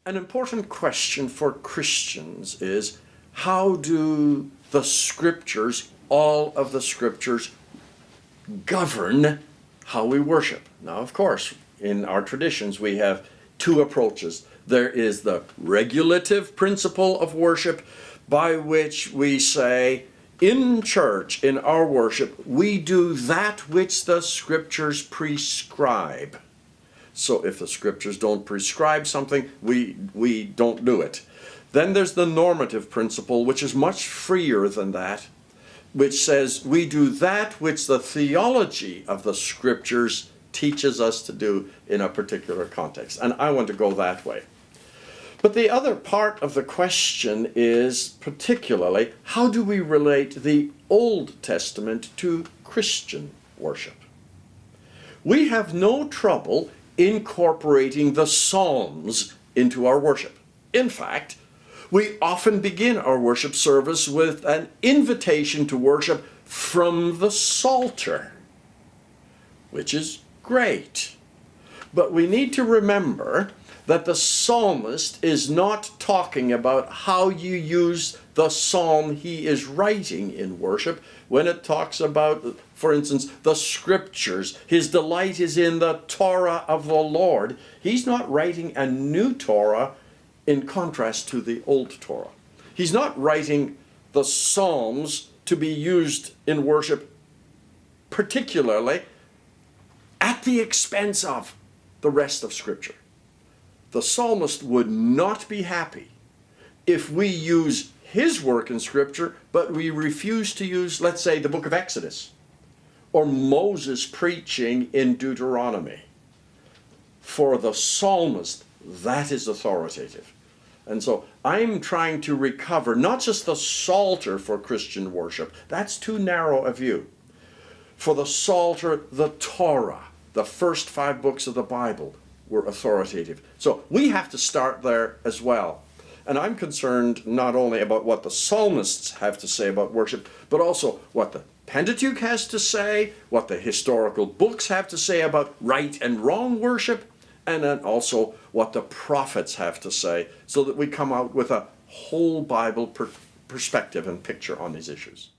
An important question for Christians is, how do the scriptures, all of the scriptures, govern how we worship? Now, of course, in our traditions we have two approaches. There is the regulative principle of worship, by which we say, in church, in our worship, we do that which the scriptures prescribe. So if the scriptures don't prescribe something, we don't do it. Then there's the normative principle, which is much freer than that, which says we do that which the theology of the scriptures teaches us to do in a particular context. And I want to go that way. But the other part of the question is particularly, how do we relate the Old Testament to Christian worship? We have no trouble incorporating the Psalms into our worship. In fact, we often begin our worship service with an invitation to worship from the Psalter, which is great. But we need to remember that the psalmist is not talking about how you use the psalm he is writing in worship when it talks about, for instance, the scriptures. His delight is in the Torah of the Lord. He's not writing a new Torah in contrast to the old Torah. He's not writing the psalms to be used in worship particularly at the expense of the rest of Scripture. The psalmist would not be happy if we use his work in Scripture, but we refuse to use, let's say, the book of Exodus or Moses preaching in Deuteronomy. For the psalmist, that is authoritative. And so I'm trying to recover not just the Psalter for Christian worship, that's too narrow a view. For the Psalter, the Torah, the first 5 books of the Bible, were authoritative. So we have to start there as well. And I'm concerned not only about what the psalmists have to say about worship, but also what the Pentateuch has to say, what the historical books have to say about right and wrong worship, and then also what the prophets have to say, so that we come out with a whole Bible perspective and picture on these issues.